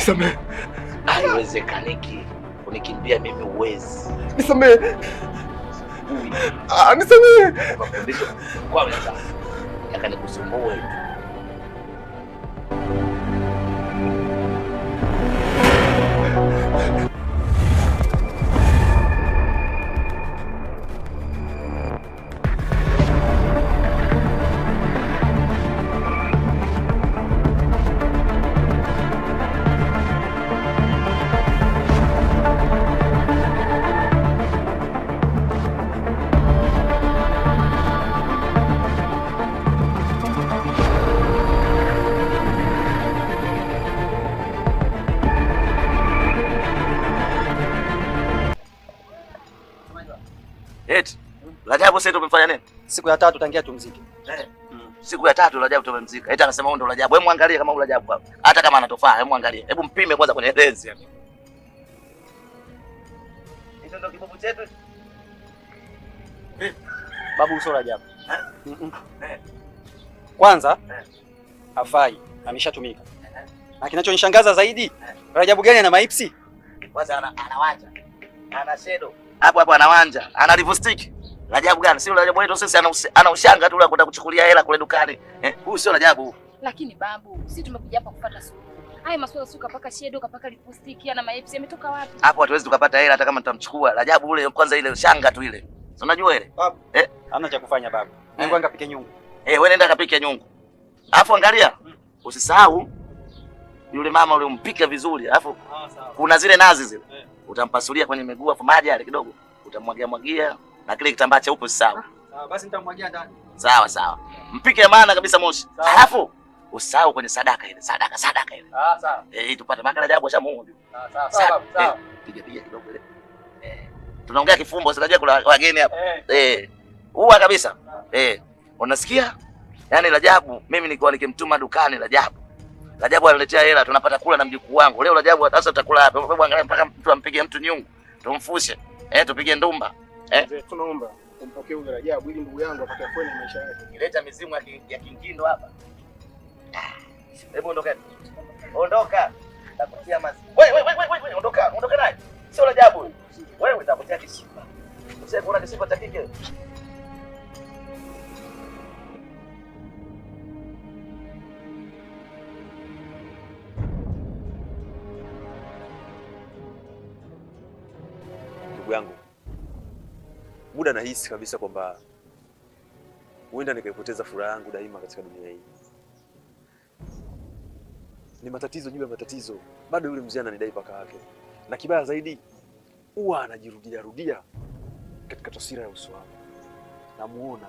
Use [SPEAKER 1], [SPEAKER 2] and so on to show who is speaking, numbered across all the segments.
[SPEAKER 1] Nisamehe.
[SPEAKER 2] Haiwezekaniki kunikimbia mimi, uwezi.
[SPEAKER 1] Nisamehe. Nisamehe.
[SPEAKER 2] Mafundisho kwa wenzangu yakanikusumbua. Rajabu sasa tumefanya nini?
[SPEAKER 3] Siku ya 3 tangia tumzike.
[SPEAKER 2] Siku ya 3 Rajabu tumemzika. Eti anasema huyo ndo Rajabu. Hebu muangalie kama huyo Rajabu hapa. Hata kama anatofaa, hebu muangalie. Hebu mpime kwanza kwenye lenzi hapo. Hicho ndo kibovu chetu.
[SPEAKER 3] Babu sio Rajabu. Kwanza hafai, ameshatumika. Na kinachonishangaza zaidi, Rajabu gani ana maipsi?
[SPEAKER 2] Kwanza anawanja. Ana shadow. Hapo anawanja. Ana lipstick. Rajabu gani? Sio Rajabu wetu sisi, ana ushanga tu ule kwenda kuchukulia hela kule dukani. Huyu sio Rajabu.
[SPEAKER 4] Lakini babu, sisi tumekuja hapa kupata suluhu. Haya masuala suka paka shadow kapaka lipstick ana maipsi yametoka wapi?
[SPEAKER 2] Hapo hatuwezi tukapata hela hata kama tutamchukua. Rajabu ule kwanza ile ushanga tu ile. Si unajua ile?
[SPEAKER 3] Babu. Hamna cha kufanya babu. Mungu angapike nyungu.
[SPEAKER 2] Wewe nenda kapike nyungu. Alafu angalia, usisahau yule mama ule umpike vizuri. Alafu kuna zile nazi zile. Utampasulia kwenye miguu afu maji yale kidogo. Utamwagia na kile kitambaa cheupe sawa.
[SPEAKER 3] Sawa, basi nitamwagia ndani.
[SPEAKER 2] Sawa. Mpike maana kabisa moshi. Alafu usahau kwenye sadaka ile. Sadaka ile.
[SPEAKER 3] Sawa.
[SPEAKER 2] Tupate maka Rajabu cha Mungu.
[SPEAKER 3] Sawa.
[SPEAKER 2] Piga kidogo ile. Tunaongea kifumbo, usikajia kuna wageni hapa. Huwa kabisa. Unasikia? Yaani Rajabu mimi nilikuwa nikimtuma dukani Rajabu analetea hela tunapata kula na mjukuu wangu. Leo Rajabu sasa tutakula hapa. Hebu angalia mpaka mtu ampige mtu nyungu. Tumfushe. Tupige ndumba.
[SPEAKER 1] Tunaomba umpokee huyo Rajabu ili ndugu yangu apate kweli maisha yake.
[SPEAKER 2] Kileta mizimu ya kingindo hapa. Hebu ondoka. Takutia mazimu. Wewe ondoka naye. Sio Rajabu. Wewe utakutia kisipa. Sasa kuna kisipa cha kike.
[SPEAKER 5] Ndugu yangu, muda nahisi kabisa kwamba huenda nikaipoteza furaha yangu daima katika dunia hii. Ni matatizo juu ya matatizo, bado yule mzee ananidai paka yake, na kibaya zaidi huwa anajirudia katika taswira ya uso wangu. Namuona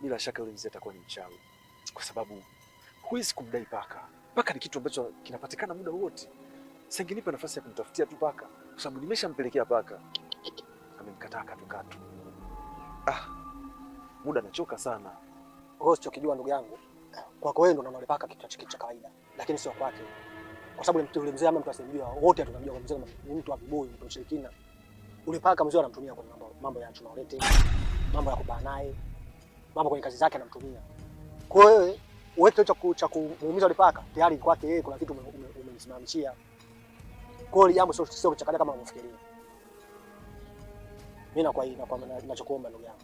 [SPEAKER 5] bila shaka yule mzee atakuwa ni mchawi, kwa sababu huwezi kumdai paka. Paka ni kitu ambacho kinapatikana muda wote. Singenipa nafasi ya kumtafutia tu paka, kwa sababu nimeshampelekea paka. Amemkataa katu. Muda nachoka sana.
[SPEAKER 3] Wewe usichokijua ndugu yangu, kwako wewe ndo unaona paka kitu cha kawaida, lakini sio kwake. Kwa sababu yule mzee ama mtu asiyejua, wote tunamjua kwa mzee ni mtu wa kiboi, mtu mshirikina. Ule paka mzee anamtumia kwenye mambo ya tunalete, mambo ya kubana naye, mambo kwenye kazi zake anamtumia. Kwa hiyo wewe kitu cha kumuumiza ule paka, tayari kwake yeye kuna kitu umemsimamishia. Kwa hiyo jambo sio kuchakata kama unafikiria. Mimi ninachokuomba ndugu yangu,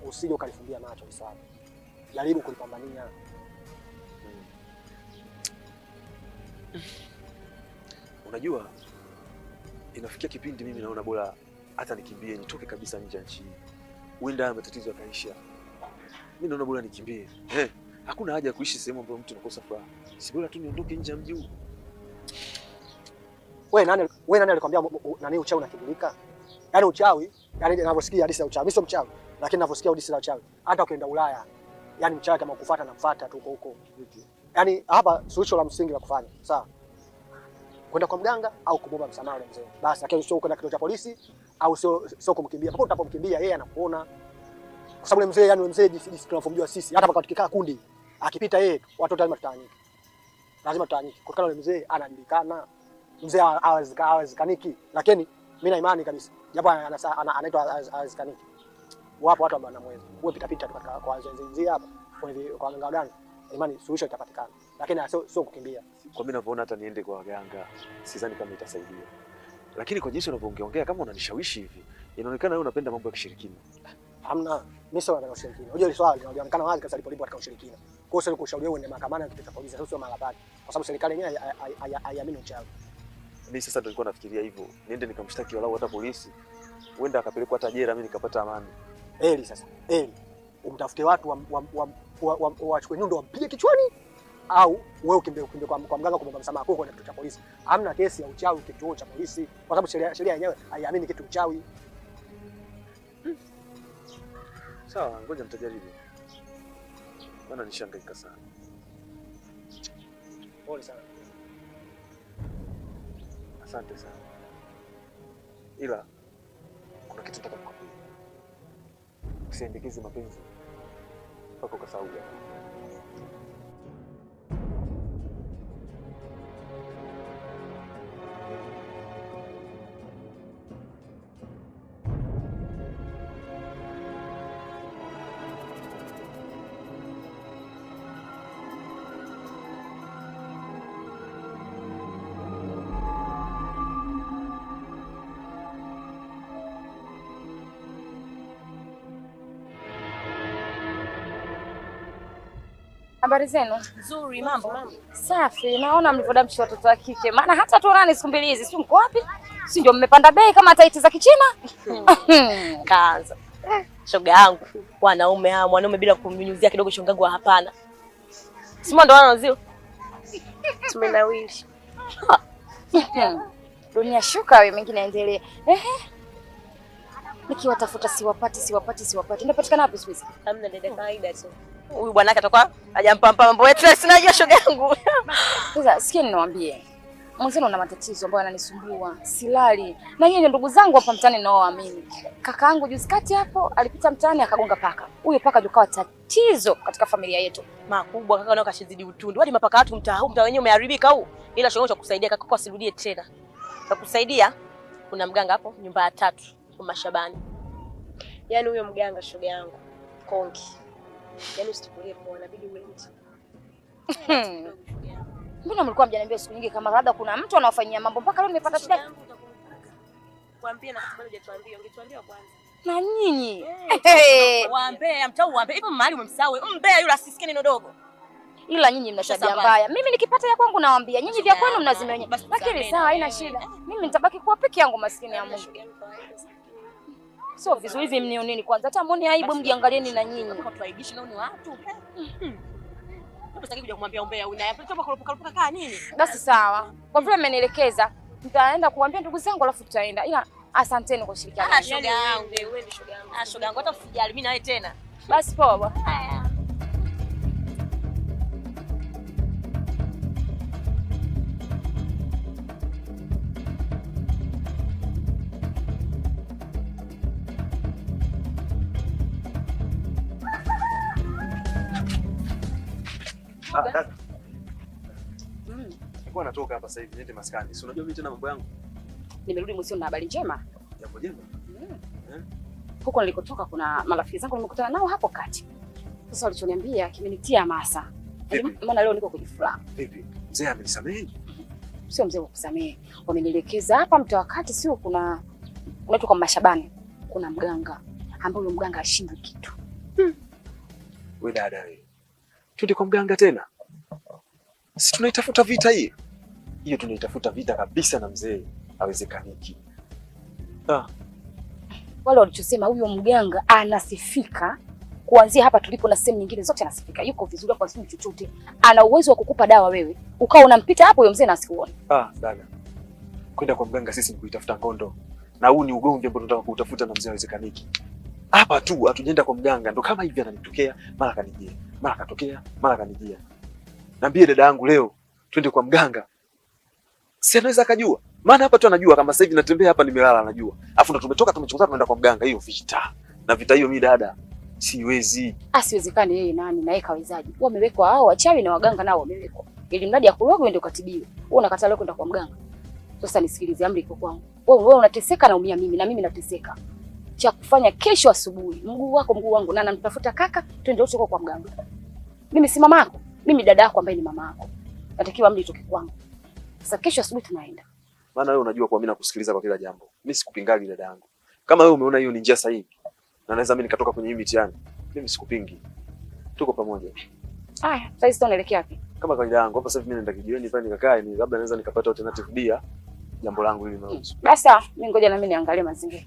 [SPEAKER 3] usije ukalifumbia macho hili swala. Jaribu kulipambania.
[SPEAKER 5] Unajua, inafikia kipindi mimi naona bora hata nikimbie, nitoke kabisa nje ya nchi. Huenda haya matatizo yakaisha. Mimi naona bora nikimbie. Hakuna haja ya kuishi sehemu ambayo mtu anakosa furaha. Si bora tu niondoke nje ya mji huu.
[SPEAKER 3] Wewe nani alikwambia nani uchawi unakibulika? Yaani uchawi, yaani ninavyosikia hadithi ya uchawi, mimi sio mchawi, lakini ninavyosikia hadithi za uchawi, hata ukienda Ulaya, yaani mchawi kama kufuata na mfuata tu huko. Yaani hapa suluhisho la msingi la kufanya, sawa? Kwenda kwa mganga au kumwomba msamaha yule mzee. Basi lakini sio kwenda kituo cha polisi au sio kumkimbia. Hapo utapomkimbia yeye anakuona. Kwa sababu yule mzee, yaani yule mzee jinsi tunavyomjua sisi, hata kama tukikaa kundi, akipita yeye watoto lazima tutawanyike. Lazima tutawanyike. Kwa sababu yule mzee anajulikana. Mzee hawezekaniki, lakini mimi na imani kabisa. Japo anaitwa hawezekaniki. Wapo watu ambao wanamweza. Wewe pita tu kwa wazee hapa, kwa waganga gani? imani suluhisho itapatikana. Lakini sio kukimbia.
[SPEAKER 5] Kwa mimi ninavyoona hata niende kwa waganga sidhani kama itasaidia. Lakini kwa jinsi unavyoongea kama unanishawishi hivi, inaonekana wewe unapenda mambo ya kishirikina.
[SPEAKER 3] Hamna, mimi sio nataka ushirikina. Unajua ile swali linaonekana wazi kabisa lipo katika ushirikina. Kwa hiyo sio kushauri wewe uende mahakamani kitu cha polisi, sio mara pale. Kwa sababu serikali yenyewe haiamini uchawi.
[SPEAKER 5] Mimi sasa ndio nilikuwa nafikiria hivyo. Niende nikamshtaki walau hata polisi. Huenda akapelekwa hata jela mimi nikapata amani.
[SPEAKER 3] Eli sasa. Eli. Umtafute watu wachukue nyundo wampige kichwani au wewe ukimbie kwa mganga kumwomba msamaha kwa kitu cha polisi. Hamna kesi ya uchawi kituo cha polisi kwa sababu sheria yenyewe haiamini kitu uchawi.
[SPEAKER 5] Sawa, ngoja nitajaribu. Bana nishangaika sana.
[SPEAKER 3] Pole sana.
[SPEAKER 5] Asante sana. Ila kuna kitu nataka kukwambia. Usiendekeze mapenzi mpaka ukasahau.
[SPEAKER 4] Habari zenu?
[SPEAKER 6] Nzuri, mambo.
[SPEAKER 4] Safi, naona mlivyodamsha watoto wa kike. Maana hata tuonani siku mbili hizi, si mko wapi? Si ndio mmepanda bei kama taiti za Kichina?
[SPEAKER 6] Kaanza. Shoga yangu, wanaume hawa, mwanaume bila kumnyunyuzia kidogo shongangu hapana. Sima ndo wanazio. Tumenawili.
[SPEAKER 4] Dunia shuka wewe, mengine endelee. Nikiwatafuta siwapati. Ndapatikana wapi siku hizi?
[SPEAKER 6] Hamna dada kawaida tu. Huyu bwanake atakuwa hajampampa mambo yetu, sinajua shoga yangu.
[SPEAKER 4] Sasa sikia niwaambie. Mwanzo na matatizo ambayo yananisumbua. Silali. Na yeye ndugu zangu hapa mtaani naoamini. Kakaangu juzi kati hapo alipita mtaani akagonga paka. Huyo paka ndio kawa tatizo katika familia yetu.
[SPEAKER 6] Makubwa kaka nao kashizidi utundu. Hadi mapaka watu mtaa wenyewe umeharibika huu. Ila shoga cha kusaidia kaka kwa asirudie tena. Cha kusaidia kuna mganga hapo nyumba ya 3 kwa Mashabani. Yaani huyo mganga shoga yangu konki. Yaani usitukulie poa, inabidi uende.
[SPEAKER 4] Mbona mlikuwa mjaniambia siku nyingi kama labda kuna mtu anawafanyia mambo mpaka leo nimepata shida?
[SPEAKER 6] Kuambia na sababu hujatuambia, ungetuambia kwanza.
[SPEAKER 4] Na nyinyi.
[SPEAKER 6] Waambie, mtau waambie. Hivyo mahali umemsahau. Mbea yule asisikie neno dogo.
[SPEAKER 4] Ila nyinyi mna tabia mbaya. Mimi nikipata ya kwangu nawaambia, nyinyi vya kwenu mnazimia wenyewe. Lakini sawa, haina shida. Mimi nitabaki kuwa peke yangu maskini ya Mungu. Sio vizuri hivi mnioneni kwanza. Hata muone aibu mjiangalieni na nyinyi.
[SPEAKER 6] Kama tuaigishi nao ni watu. Sasa kuja kumwambia umbea huyu naye. Toba kalupuka kaa nini?
[SPEAKER 4] Basi sawa. Kwa vile mmenielekeza, nitaenda kuambia ndugu zangu alafu tutaenda. Ila asanteni kwa ushirikiano.
[SPEAKER 6] Shoga yangu, wewe ndi shoga yangu. Shoga yangu hata usijali, mimi na wewe tena.
[SPEAKER 4] Basi poa.
[SPEAKER 6] Haya.
[SPEAKER 5] Nilikuwa natoka hapa sasa hivi niende maskani. Si unajua mimi tena mambo yangu.
[SPEAKER 4] Nimerudi msio na habari njema.
[SPEAKER 5] Jambo jema.
[SPEAKER 4] Huko nilikotoka kuna marafiki zangu nimekutana nao hapo kati. Sasa walichoniambia kimenitia hamasa. Maana leo niko kwenye furaha.
[SPEAKER 5] Vipi? Mzee amenisamehe?
[SPEAKER 4] Sio mzee wa kusamehe. Wamenielekeza hapa mtaa wa kati, sio kuna unaitwa kwa Mashabani. Kuna mganga ambaye mganga ashindwe kitu.
[SPEAKER 5] Wewe dada wewe. Twende kwa mganga tena. Si tunaitafuta vita hii. Hiyo tunaitafuta vita kabisa na mzee. Hawezekaniki.
[SPEAKER 4] Wale walichosema huyo mganga anasifika kuanzia hapa tulipo na sehemu nyingine zote anasifika. Yuko vizuri kwa sababu chochote. Ana uwezo wa kukupa dawa wewe. Ukao unampita hapo huyo mzee na asikuone.
[SPEAKER 5] Dada. Kwenda kwa mganga sisi ni kuitafuta ngondo. Na huu ni ugomvi ambao tunataka kuutafuta na mzee hawezekaniki. Hapa tu hatujaenda kwa mganga ndo kama hivi ananitokea, mara kanijia, mara katokea, mara kanijia. Niambie dada yangu leo twende kwa mganga. Si anaweza kujua. Maana hapa tu anajua kama sasa hivi natembea hapa nimelala anajua. Alafu ndo tumetoka tumechunguza tunaenda kwa mganga, hiyo vita. Na vita hiyo mimi dada siwezi.
[SPEAKER 4] Asiwezekane yeye nani na yeye kawezaje? Wamewekwa hao wachawi na waganga nao wamewekwa. Ili mradi akuroge uende ukatibiwe. Wewe unakataa leo kwenda kwa mganga. Sasa nisikilize, amri iko kwangu. Wewe unateseka na umia mimi na mimi nateseka. Cha kufanya kesho asubuhi, mguu wako mguu wangu na namtafuta kaka, twende wote kwa mganga. Mimi si mama yako. Mimi dada yako ambaye ni mama yako. Natakiwa amri itoke kwangu. Sasa kesho asubuhi tunaenda.
[SPEAKER 5] Maana wewe unajua kwa mimi nakusikiliza kwa kila jambo. Mimi sikupingali dada yangu. Kama wewe umeona hiyo ni njia sahihi na naweza mimi nikatoka kwenye hii mitihani, mimi sikupingi. Tuko pamoja.
[SPEAKER 4] Haya, sasa tunaelekea wapi?
[SPEAKER 5] Kama kawaida yangu, hapa sasa hivi mimi naenda kijiweni pale nikakae, ni labda naweza nikapata alternative bia jambo langu hili nausu.
[SPEAKER 4] Basi mimi ngoja na mimi niangalie mazingira.